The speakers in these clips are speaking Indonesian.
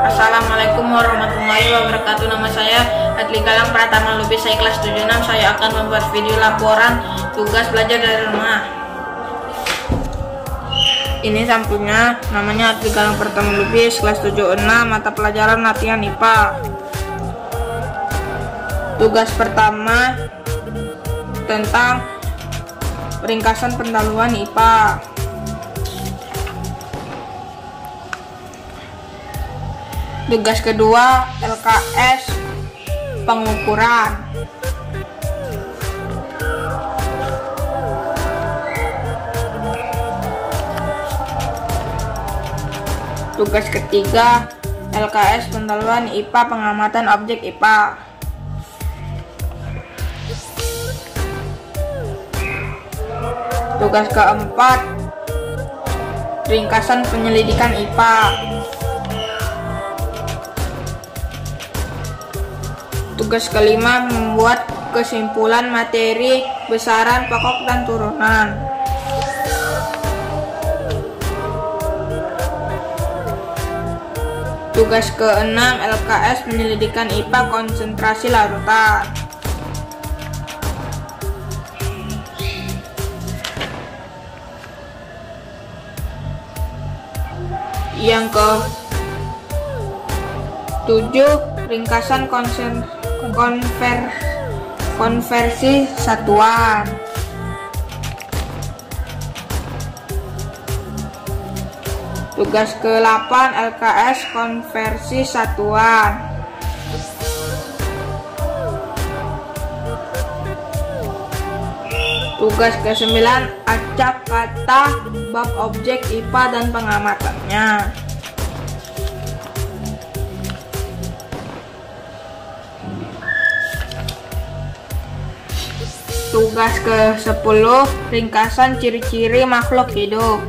Assalamualaikum warahmatullahi wabarakatuh. Nama saya Adli Galang Pratama Lubis, saya kelas 76. Saya akan membuat video laporan tugas belajar dari rumah. Ini sampulnya, namanya Adli Galang Pratama Lubis, kelas 76, mata pelajaran latihan IPA. Tugas pertama tentang ringkasan pendahuluan IPA. Tugas kedua LKS pengukuran. Tugas ketiga LKS pendahuluan IPA pengamatan objek IPA. Tugas keempat ringkasan penyelidikan IPA. Tugas kelima membuat kesimpulan materi, besaran, pokok, dan turunan. Tugas keenam LKS penyelidikan IPA konsentrasi larutan. Yang ke-7 ringkasan konversi satuan. Tugas ke-8 LKS konversi satuan. Tugas ke-9 acak kata bab objek IPA dan pengamatannya. Tugas ke-10 ringkasan ciri-ciri makhluk hidup.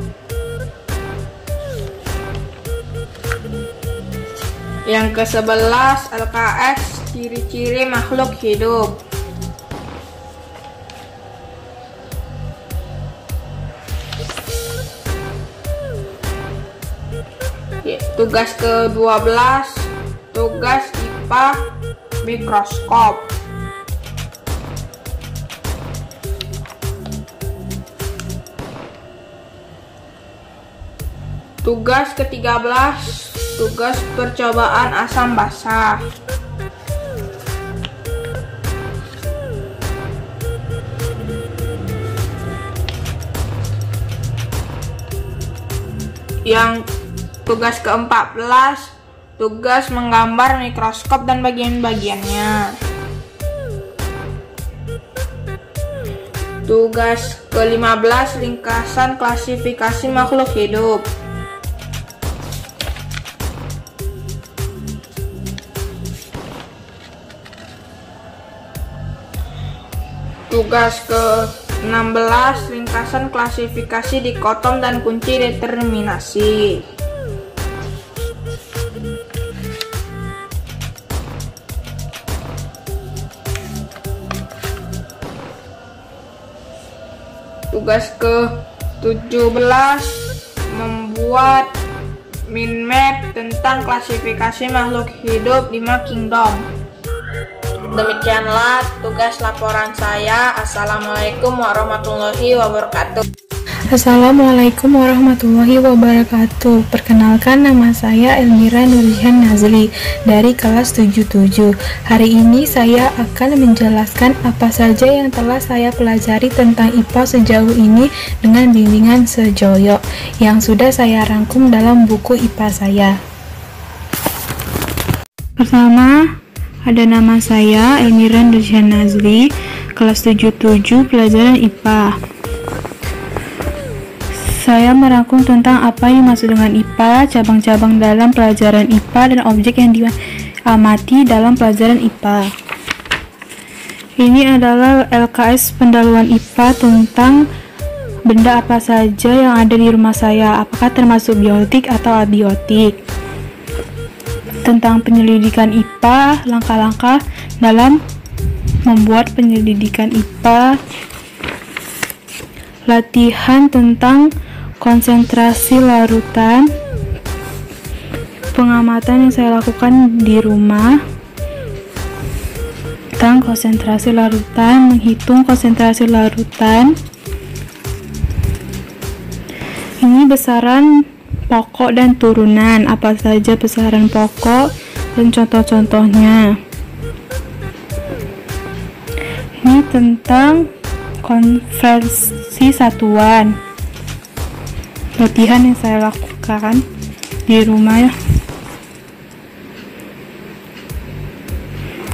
Yang ke-11 LKS ciri-ciri makhluk hidup. Tugas ke-12 tugas IPA mikroskop. Tugas ke-13 tugas percobaan asam basa. Yang tugas ke-14 tugas menggambar mikroskop dan bagian-bagiannya. Tugas ke-15 ringkasan klasifikasi makhluk hidup. Tugas ke-16 ringkasan klasifikasi dikotom dan kunci determinasi. Tugas ke-17 membuat mind map tentang klasifikasi makhluk hidup 5 kingdom. Demikianlah tugas laporan saya. Assalamualaikum warahmatullahi wabarakatuh. Assalamualaikum warahmatullahi wabarakatuh. Perkenalkan, nama saya Elmira Nurjihan Nazli dari kelas 77. Hari ini saya akan menjelaskan apa saja yang telah saya pelajari tentang IPA sejauh ini dengan bimbingan Sejoyo yang sudah saya rangkum dalam buku IPA saya. Pertama, ada nama saya Elmira Nurjihan Nazli, kelas 77, pelajaran IPA. Saya merangkum tentang apa yang dimaksud dengan IPA, cabang-cabang dalam pelajaran IPA, dan objek yang diamati dalam pelajaran IPA. Ini adalah LKS pendahuluan IPA tentang benda apa saja yang ada di rumah saya, apakah termasuk biotik atau abiotik. Tentang penyelidikan IPA, langkah-langkah dalam membuat penyelidikan IPA, latihan tentang konsentrasi larutan, pengamatan yang saya lakukan di rumah tentang konsentrasi larutan, menghitung konsentrasi larutan. Ini besaran pokok dan turunan, apa saja besaran pokok dan contoh-contohnya. Ini tentang konversi satuan, latihan yang saya lakukan di rumah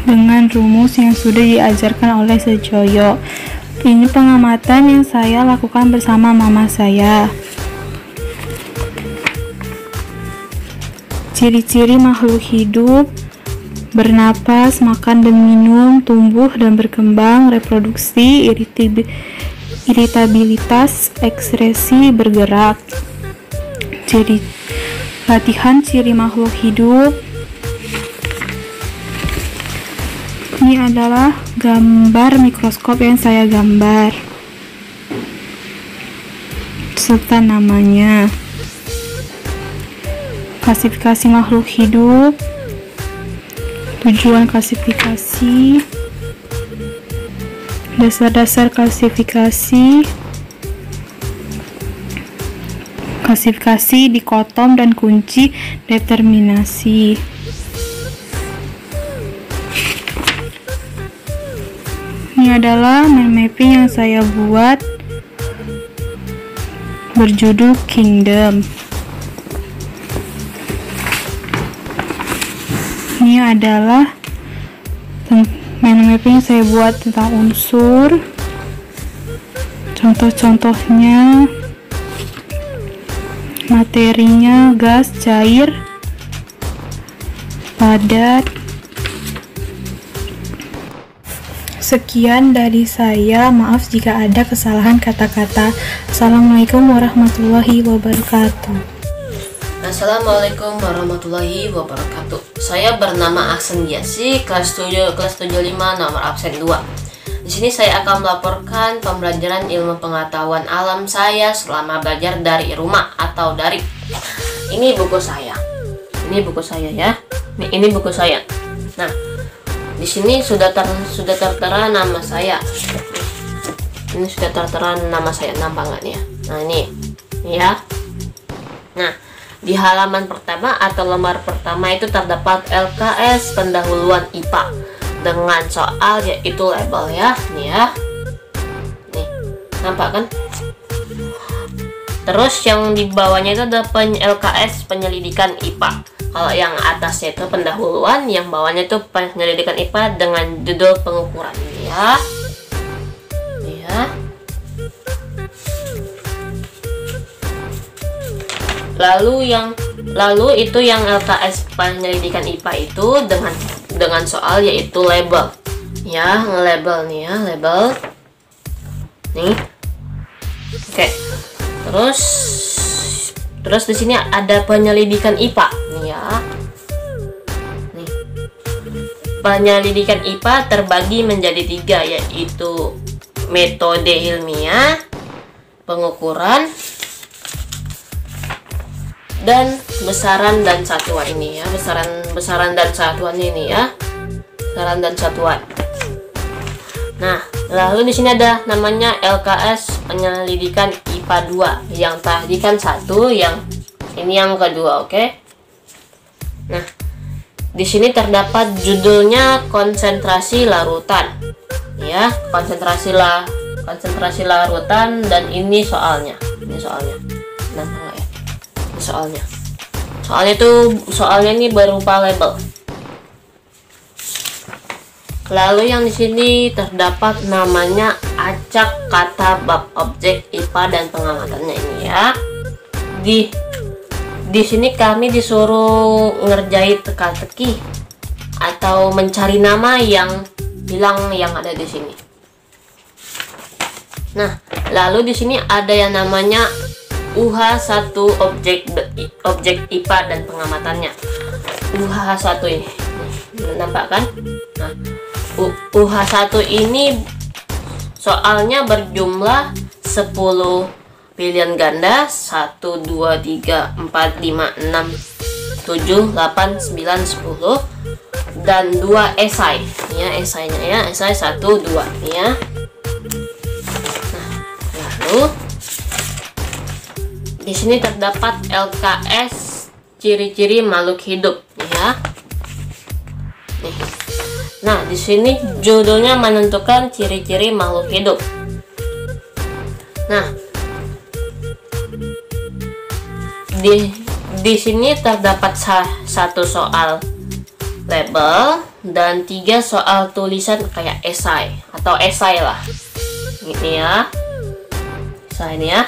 dengan rumus yang sudah diajarkan oleh Sejoyo. Ini pengamatan yang saya lakukan bersama mama saya. Ciri-ciri makhluk hidup: bernapas, makan dan minum, tumbuh dan berkembang, reproduksi, iritabilitas, ekskresi, bergerak. Jadi, latihan ciri makhluk hidup. Ini adalah gambar mikroskop yang saya gambar serta namanya. Klasifikasi makhluk hidup, tujuan klasifikasi, dasar-dasar klasifikasi, klasifikasi dikotom dan kunci determinasi. Ini adalah mind mapping yang saya buat berjudul Kingdom. Ini adalah mind mapping yang saya buat tentang unsur, contoh-contohnya, materinya gas, cair, padat. Sekian dari saya, maaf jika ada kesalahan kata-kata. Assalamualaikum warahmatullahi wabarakatuh. Assalamualaikum warahmatullahi wabarakatuh. Saya bernama Aksen Giasi, kelas 75, nomor absen 2. Di sini saya akan melaporkan pembelajaran ilmu pengetahuan alam saya selama belajar dari rumah atau daring. Ini buku saya. Ini buku saya ya. Ini buku saya. Nah, di sini sudah tertera nama saya. Ini sudah tertera nama saya, nampak nggak nih ya? Nah ini ya. Nah, di halaman pertama atau lembar pertama itu terdapat LKS pendahuluan IPA dengan soal yaitu label ya. Nih ya. Nih, nampak kan? Terus yang di bawahnya itu ada LKS penyelidikan IPA. Kalau yang atasnya itu pendahuluan, yang bawahnya itu penyelidikan IPA dengan judul pengukuran ya. Ya. Lalu itu yang LKS penyelidikan IPA itu dengan soal yaitu label. Ya, label nih ya, label. Nih. Oke. Terus di sini ada penyelidikan IPA nih ya. Nih. Penyelidikan IPA terbagi menjadi 3, yaitu metode ilmiah, pengukuran, dan besaran dan satuan ini ya. Besaran dan satuan ini ya. Besaran dan satuan. Nah, lalu di sini ada namanya LKS penyelidikan IPA 2. Yang tadi kan 1, yang ini yang kedua, oke? Nah, di sini terdapat judulnya konsentrasi larutan. Ya, konsentrasi larutan, dan ini soalnya. Ini soalnya. Nah, enggak ya? Ini soalnya. Soalnya ini berupa label. Lalu yang di sini terdapat namanya acak kata bab objek IPA dan pengamatannya ini ya. Di sini kami disuruh ngerjain teka-teki atau mencari nama yang hilang yang ada di sini. Nah, lalu di sini ada yang namanya UH1 objek IPA dan pengamatannya. UH1 ini. Nampak kan? Nah, UH1 ini soalnya berjumlah 10 pilihan ganda 1, 2, 3, 4, 5, 6, 7, 8, 9, 10 dan 2 esai ya, esainya ya, esai 1, 2 nih ya. Nah, lalu di sini terdapat LKS ciri-ciri makhluk hidup ya. Nih. Nah, di sini judulnya menentukan ciri-ciri makhluk hidup. Nah, di sini terdapat satu soal label dan 3 soal tulisan kayak esai atau esai lah. Ini ya. Esai ini ya.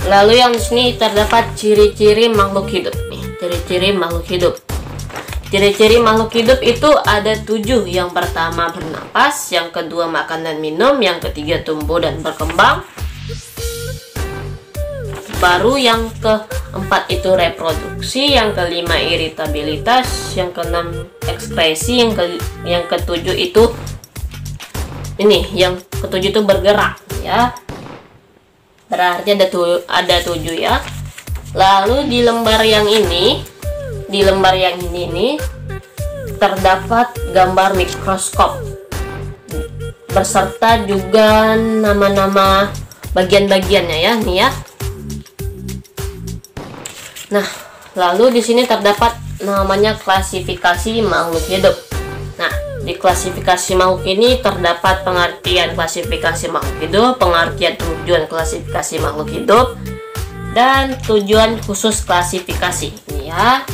Lalu yang di sini terdapat ciri-ciri makhluk hidup. Nih, ciri-ciri makhluk hidup. Ciri-ciri makhluk hidup itu ada 7. Yang pertama bernapas, yang kedua makan dan minum, yang ketiga tumbuh dan berkembang. Baru yang keempat itu reproduksi, yang kelima iritabilitas, yang keenam ekspresi, yang ketujuh itu ini, yang ketujuh itu bergerak ya. Berarti ada 7 ya. Lalu di lembar yang ini nih terdapat gambar mikroskop beserta juga nama-nama bagian-bagiannya ya, nih ya. Nah, lalu di sini terdapat namanya klasifikasi makhluk hidup. Nah, di klasifikasi makhluk ini terdapat pengertian klasifikasi makhluk hidup, pengertian tujuan klasifikasi makhluk hidup, dan tujuan khusus klasifikasi. Ini ya.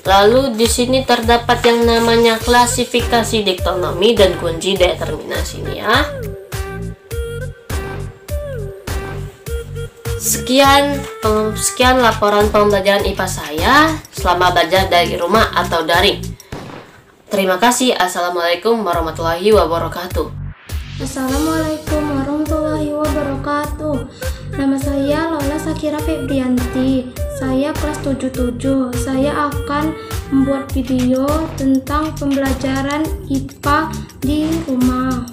Lalu di sini terdapat yang namanya klasifikasi diktonomi dan kunci determinasi ini ya. Sekian laporan pembelajaran IPA saya. Selamat belajar dari rumah atau daring. Terima kasih. Assalamualaikum warahmatullahi wabarakatuh. Assalamualaikum warahmatullahi wabarakatuh. Nama saya Lola Sakira Febrianti. Saya kelas 77. Saya akan membuat video tentang pembelajaran IPA di rumah.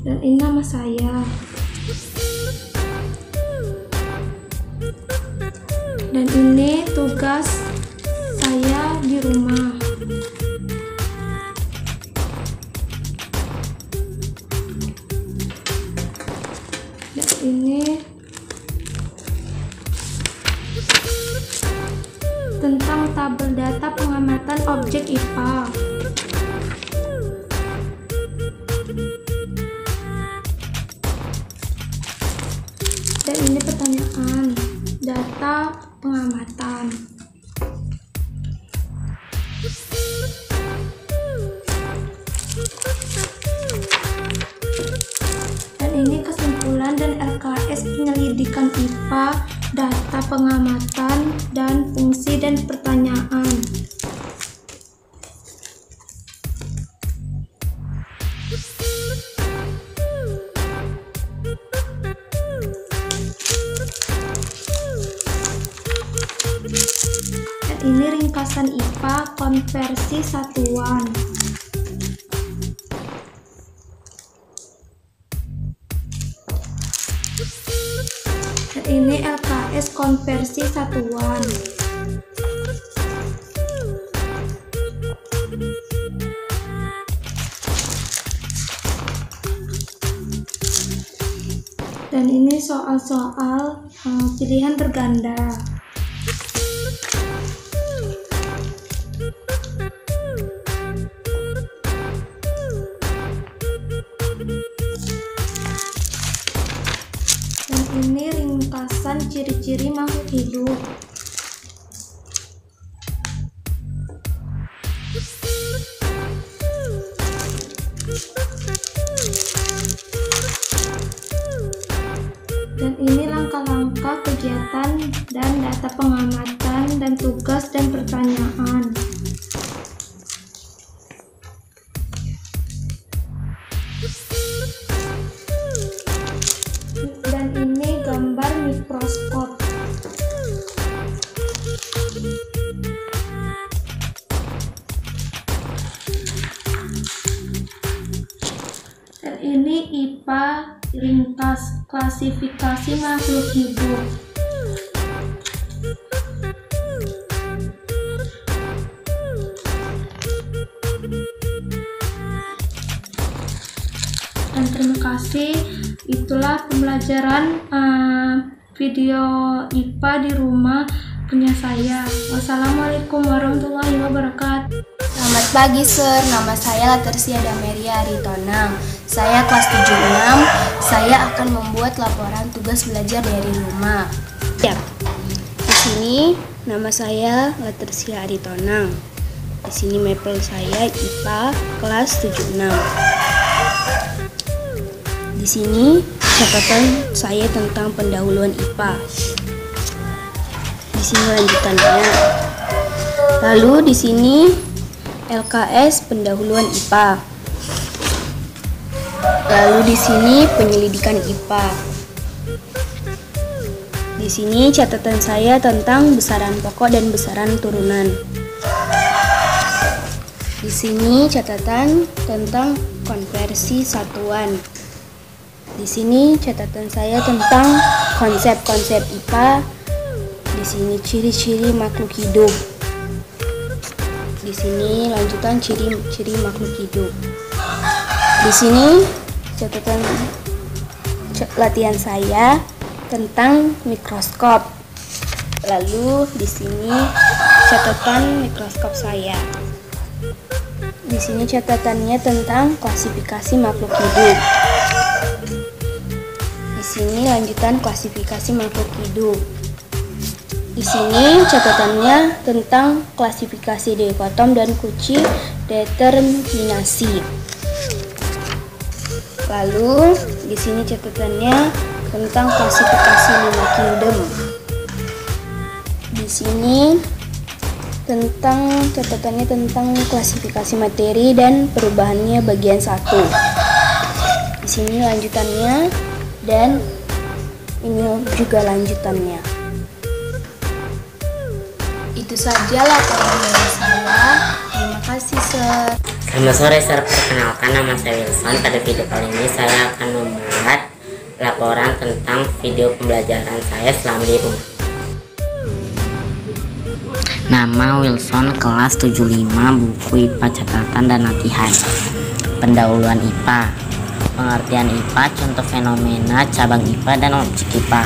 Dan ini nama saya. Dan ini tugas saya di rumah. Dan ini tentang tabel data pengamatan objek IPA. Dan ini pertanyaan data pengamatan. Dan ini kesimpulan dan LKS penyelidikan IPA, data pengamatan, dan fungsi dan pertanyaan. Dan ini ringkasan IPA konversi satuan. Dan ini LKS konversi satuan. Dan ini soal-soal pilihan berganda. Dan ini ringkasan ciri-ciri makhluk hidup. Dan ini langkah-langkah kegiatan dan data pengamatan dan tugas dan pertanyaan. Dan ini gambar mikroskop. ini IPA ringkas klasifikasi makhluk hidup. Dan terima kasih, itulah pembelajaran video IPA di rumah punya saya. Wassalamualaikum warahmatullahi wabarakatuh. Selamat pagi Sir, nama saya Latersia Dameria Aritonang. Saya kelas 76. Saya akan membuat laporan tugas belajar dari rumah. Ya. Di sini nama saya Latersia Aritonang. Di sini mapel saya IPA kelas 76. Di sini catatan saya tentang pendahuluan IPA. Di sini lanjutannya. Lalu di sini LKS pendahuluan IPA. Lalu di sini penyelidikan IPA. Di sini catatan saya tentang besaran pokok dan besaran turunan. Di sini catatan tentang konversi satuan. Di sini catatan saya tentang konsep-konsep IPA. Di sini ciri-ciri makhluk hidup. Di sini lanjutan ciri-ciri makhluk hidup. Di sini catatan latihan saya tentang mikroskop. Lalu di sini catatan mikroskop saya. Di sini catatannya tentang klasifikasi makhluk hidup. Di sini lanjutan klasifikasi makhluk hidup. Di sini catatannya tentang klasifikasi dikotom dan kunci determinasi. Lalu di sini catatannya tentang klasifikasi 5 kingdom. Di sini catatannya tentang klasifikasi materi dan perubahannya bagian 1. Di sini lanjutannya dan ini juga lanjutannya. Itu saja laporan dari saya. Terima kasih, Sir. Selamat sore, Sir. Perkenalkan, nama saya Wilson. Pada video kali ini saya akan membuat laporan tentang video pembelajaran saya selama di rumah. Nama Wilson, kelas 75, buku IPA catatan dan latihan. Pendahuluan IPA. Pengertian IPA, contoh fenomena, cabang IPA, dan objek IPA.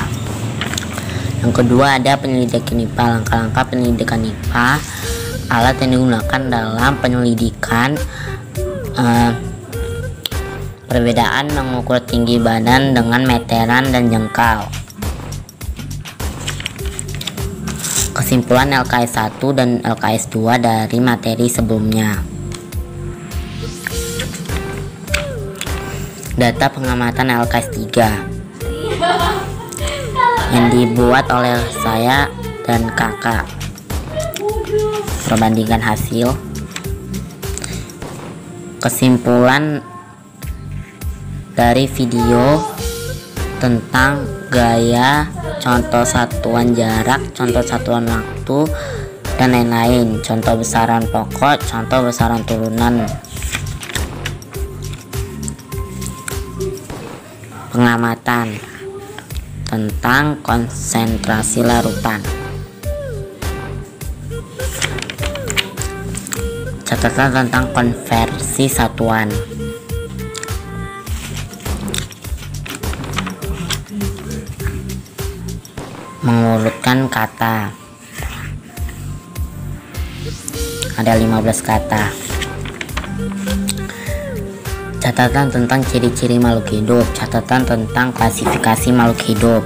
Yang kedua ada penyelidikan IPA, langkah-langkah penyelidikan IPA, alat yang digunakan dalam penyelidikan, perbedaan mengukur tinggi badan dengan meteran dan jengkal. Kesimpulan LKS 1 dan LKS 2 dari materi sebelumnya. Data pengamatan LKS 3 yang dibuat oleh saya dan kakak. Perbandingan hasil. Kesimpulan dari video tentang gaya, contoh satuan jarak, contoh satuan waktu, dan lain-lain. Contoh besaran pokok, contoh besaran turunan. Pengamatan tentang konsentrasi larutan. Catatan tentang konversi satuan. Mengurutkan kata. Ada 15 kata. Catatan tentang ciri-ciri makhluk hidup. Catatan tentang klasifikasi makhluk hidup.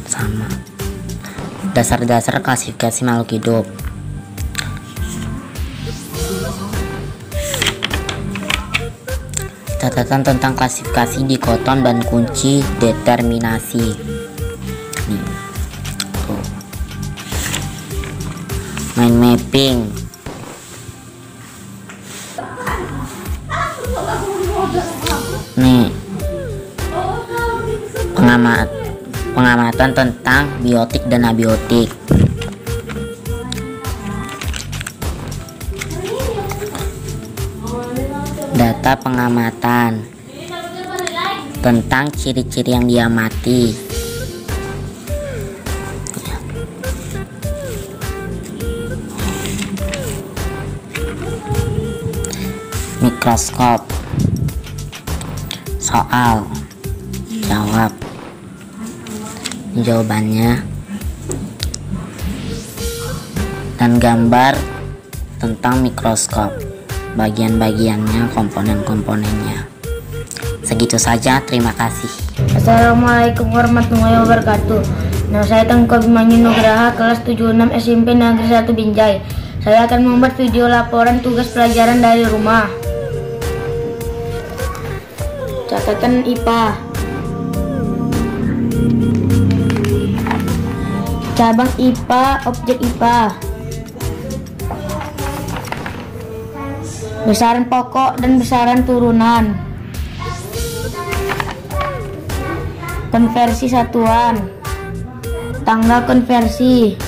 Sama. Dasar-dasar klasifikasi makhluk hidup. Catatan tentang klasifikasi dikotom dan kunci determinasi. Nih. Tuh. Mind mapping. Nih, pengamatan tentang biotik dan abiotik. data pengamatan tentang ciri-ciri yang diamati. Mikroskop. Soal jawab. Jawabannya dan gambar tentang mikroskop, bagian-bagiannya, komponen-komponennya. Segitu saja, terima kasih. Assalamualaikum warahmatullahi wabarakatuh. Nama saya Tengku Abimanyu Nugraha, kelas 76 SMP Negeri 1 Binjai. Saya akan membuat video laporan tugas pelajaran dari rumah. Catatan IPA. Cabang IPA, objek IPA. Besaran pokok dan besaran turunan. Konversi satuan. Tanggal konversi.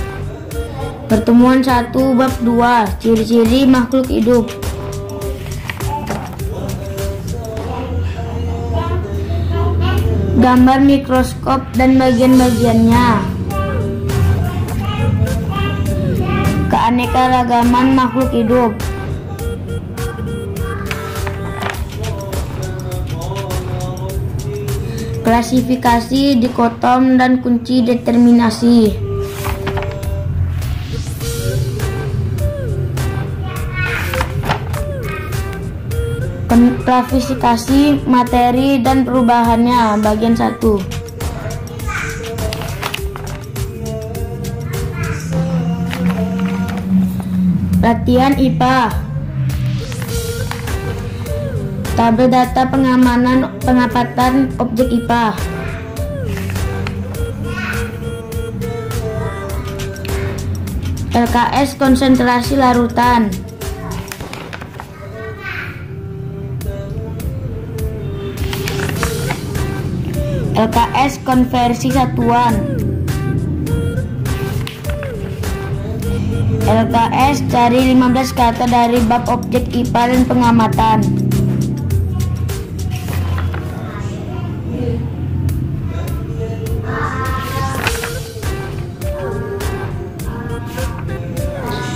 Pertemuan 1 bab 2, ciri-ciri makhluk hidup. Gambar mikroskop dan bagian-bagiannya. Keanekaragaman makhluk hidup. Klasifikasi, dikotom, dan kunci determinasi. Klasifikasi materi dan perubahannya, bagian 1. Latihan IPA. Tabel data pengamatan objek IPA. LKS konsentrasi larutan. LKS konversi satuan. LKS cari 15 kata dari bab objek IPA dan pengamatan.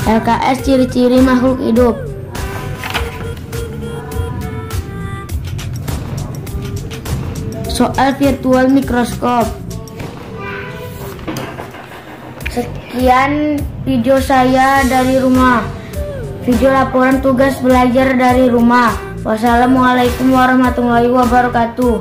LKS ciri-ciri makhluk hidup. Soal virtual mikroskop. Sekian video saya dari rumah. Video laporan tugas belajar dari rumah. Wassalamualaikum warahmatullahi wabarakatuh.